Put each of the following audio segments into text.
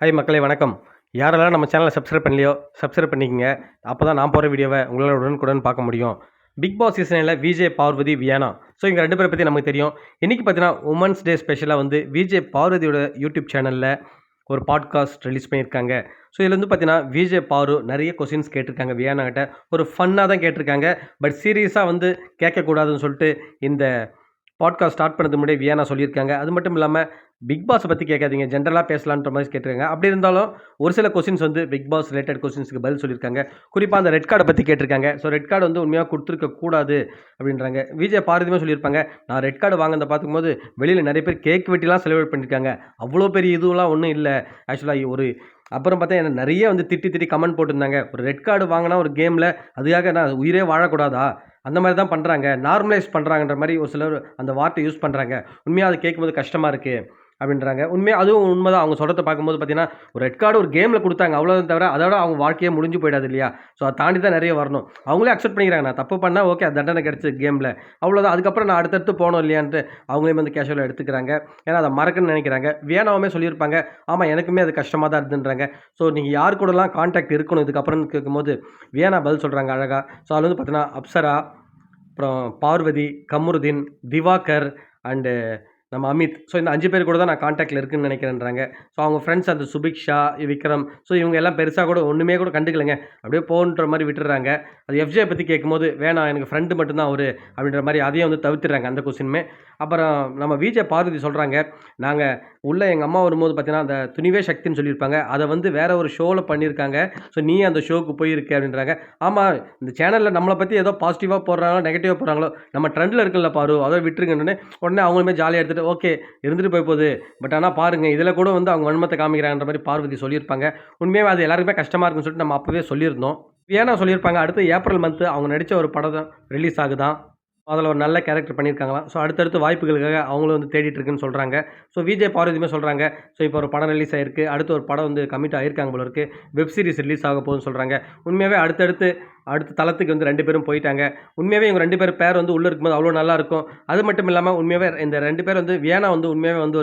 Hi மக்களே வணக்கம். யாரெல்லாம் நம்ம சேனலை சப்ஸ்கிரைப் பண்ணலையோ சப்ஸ்கிரைப் பண்ணிக்கங்க. அப்போ தான் நான் போகிற வீடியோவை உங்களால் உடனுக்குடன் பார்க்க முடியும். பிக் பாஸ் சீசனில் விஜே, பார்வதி, வியானா. ஸோ இவங்க 2 பேரை பற்றி நமக்கு தெரியும். இன்றைக்கி பார்த்தீங்கன்னா உமன்ஸ் டே ஸ்பெஷலாக வந்து விஜே பார்வதியோட யூடியூப் சேனலில் ஒரு பாட்காஸ்ட் ரிலீஸ் பண்ணியிருக்காங்க. ஸோ இதில் வந்து பார்த்தீங்கன்னா விஜே பாரு நிறைய கொஸ்டின்ஸ் கேட்டிருக்காங்க வியானா கிட்ட. ஒரு ஃபன்னாக தான் கேட்டிருக்காங்க. பட் சீரியஸாக வந்து கேட்கக்கூடாதுன்னு சொல்லிட்டு இந்த பாட்காஸ்ட் ஸ்டார்ட் பண்ணது முன்னாடி வியானா சொல்லியிருக்காங்க. அது மட்டும் இல்லாமல் பிக் பாஸை பற்றி கேட்காதீங்க, ஜென்ரலாக பேசலான்ற மாதிரி கேட்டிருக்காங்க. அப்படி இருந்தாலும் ஒரு சில கொஸ்டின்ஸ் வந்து பிக் பாஸ் ரிலேட்டட் கொஸ்டின்ஸ்க்கு பதில் சொல்லியிருக்காங்க. குறிப்பாக அந்த ரெட் கார்டை பற்றி கேட்டிருக்காங்க. ஸோ ரெட் கார்டு வந்து உண்மையாக கொடுத்துருக்க கூடாது அப்படின்றாங்க. விஜய் பாரதியுமே சொல்லியிருப்பாங்க, நான் ரெட் கார்டு வாங்கினதை பார்க்கும்போது வெளியில் நிறைய பேர் கேக் வெட்டிலாம் செலிப்ரேட் பண்ணியிருக்காங்க. அவ்வளோ பெரிய இதுவெலாம் ஒன்றும் இல்லை. ஆக்சுவலாக ஒரு அப்புறம் பார்த்தா என்ன நிறைய வந்து திட்டி கமெண்ட் போட்டிருந்தாங்க. ஒரு ரெட் கார்டு வாங்கினா ஒரு கேமில் அதுக்காக நான் உயிரே வாழக்கூடாதா, அந்த மாதிரி தான் பண்ணுறாங்க, நார்மலைஸ் பண்ணுறாங்கன்ற மாதிரி ஒரு சிலர் அந்த வார்த்தை யூஸ் பண்ணுறாங்க. உண்மையாக அது கேட்கும்போது கஷ்டமாக இருக்குது அப்படின்றாங்க. உண்மையாக அதுவும் உண்மை தான். அவங்க சொல்கிறத பார்க்கும்போது பார்த்தீங்கன்னா ஒரு ரெட் கார்டு ஒரு கேமில் கொடுத்தாங்க அவ்வளோதான், தவிர அதோட அவங்க வாழ்க்கையே முடிஞ்சு போயிடாது இல்லையா. ஸோ அதை தாண்டி தான் நிறைய வரணும். அவங்களே அக்செப்ட் பண்ணிக்கிறாங்க, நான் தப்பு பண்ணால் ஓகே அது தண்டனை கிடச்சி கேமில் அவ்வளோதான், அதுக்கப்புறம் நான் அடுத்தடுத்து போகணும் இல்லையான்ட்டு அவங்களே வந்து கேஷுவலாக எடுத்துக்கிறாங்க. ஏன்னா அதை மறக்கணும்னு நினைக்கிறாங்க. வியானாவுமே சொல்லியிருப்பாங்க, ஆமாம் எனக்குமே அது கஷ்டமாக தான் இருந்துன்றாங்க. ஸோ நீங்கள் யார் கூடலாம் கான்டாக்ட் இருக்கணும் இதுக்கப்புறம்னு கேட்கும்போது வியானா பதில் சொல்கிறாங்க அழகாக. ஸோ அதில் வந்து பார்த்தீங்கன்னா அப்சரா, அப்புறம் பார்வதி, கமருதீன், திவாகர் அண்டு நம்ம அமித். ஸோ இந்த 5 பேர் கூட தான் நான் கான்டாக்டில் இருக்குன்னு நினைக்கிறேன்றாங்க. ஸோ அவங்க ஃப்ரெண்ட்ஸ் அந்த சுபிக்ஷா, விக்ரம், ஸோ இவங்க எல்லாம் பெருசாக கூட ஒன்றுமே கூட கண்டுக்கலைங்க, அப்படியே போன்ற மாதிரி விட்டுறாங்க. அது எஃப்ஜே பற்றி கேட்கும்போது வேணாம் எனக்கு ஃப்ரெண்டு மட்டும்தான் அவர் அப்படின்ற மாதிரி அதையும் வந்து தவிர்த்துறாங்க அந்த கொஸ்டினுமே. அப்புறம் நம்ம விஜே பார்வதி சொல்கிறாங்க, நாங்கள் உள்ளே எங்கள் அம்மா வரும்போது பார்த்தீங்கன்னா அந்த துணிவே சக்தின்னு சொல்லியிருப்பாங்க, அதை வந்து வேற ஒரு ஷோவில் பண்ணியிருக்காங்க. ஸோ நீ அந்த ஷோவுக்கு போயிருக்க அப்படின்றாங்க. ஆமாம் இந்த சேனலில் நம்மளை பற்றி ஏதோ பாசிட்டிவாக போடுறாங்களோ நெகட்டிவாக போடுறாங்களோ, நம்ம ட்ரெண்டில் இருக்குல்ல பாரு அதை விட்டுருங்கன்னு உடனே அவங்களுமே ஜாலியாக எடுத்துகிட்டு ஓகே இருந்துட்டு போய் போகுது. பட் ஆனால் பாருங்கள் இதில் கூட வந்து அவங்க வன்மத்தை காமிக்கிறாங்கன்ற மாதிரி பார்வதி சொல்லியிருப்பாங்க. உண்மையாக அது எல்லாருக்குமே கஷ்டமாக இருக்குன்னு சொல்லிட்டு நம்ம அப்போவே சொல்லியிருந்தோம். ஏன்னா சொல்லியிருப்பாங்க அடுத்து ஏப்ரல் மந்த்து அவங்க நடித்த ஒரு படம் ரிலீஸ் ஆகுதான். அதில் ஒரு நல்ல கேரக்டர் பண்ணியிருக்காங்களாம். ஸோ அடுத்தடுத்து வாய்ப்புகளுக்காக அவங்களும் வந்து தேடிட்டு இருக்குன்னு சொல்கிறாங்க. ஸோ விஜய் பார்வதியுமே சொல்கிறாங்க, ஸோ இப்போ ஒரு படம் ரிலீஸ் ஆகிருக்கு, அடுத்து ஒரு படம் வந்து கமிட் ஆகிருக்காங்க போல இருக்குது, வெப் சீரிஸ் ரிலீஸ் ஆக போகுதுன்னு சொல்கிறாங்க. உண்மையாகவே அடுத்த தளத்துக்கு வந்து 2 பேரும் போயிட்டாங்க. உண்மையாகவே இவங்க 2 பேர் பேர் வந்து உள்ளே இருக்கும்போது அவ்வளோ நல்லாயிருக்கும். அது மட்டும் இல்லாமல் உண்மையாகவே இந்த 2 பேர் வந்து வியானா வந்து உண்மையாகவே வந்து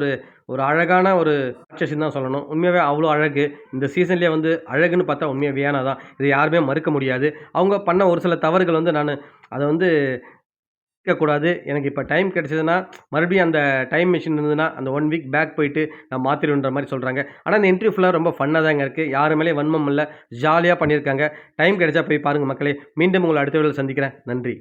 ஒரு அழகான ஒரு ராட்சசின்னு தான் சொல்லணும். உண்மையாகவே அவ்வளோ அழகு. இந்த சீசன்லேயே வந்து அழகுன்னு பார்த்தா உண்மையாக வியானா தான். இது யாருமே மறுக்க முடியாது. அவங்க பண்ண ஒரு சில தவறுகள் வந்து நான் அதை வந்து இருக்கக்கூடாது. எனக்கு இப்போ டைம் கிடைச்சதுன்னா மறுபடியும் அந்த டைம் மிஷின் இருந்ததுன்னா அந்த 1 வீக் பேக் போயிட்டு நான் மாற்றிடுவேன்ற மாதிரி சொல்கிறாங்க. ஆனால் இந்த இன்டர்வியூ ஃபுல்லாக ரொம்ப ஃபன்னாக தாங்க இருக்குது. யாரு மேலேயும் வன்மம் இல்லை, ஜாலியாக பண்ணியிருக்காங்க. டைம் கிடைச்சா போய் பாருங்கள் மக்களே. மீண்டும் உங்களை அடுத்த வீடியோவில் சந்திக்கிறேன். நன்றி.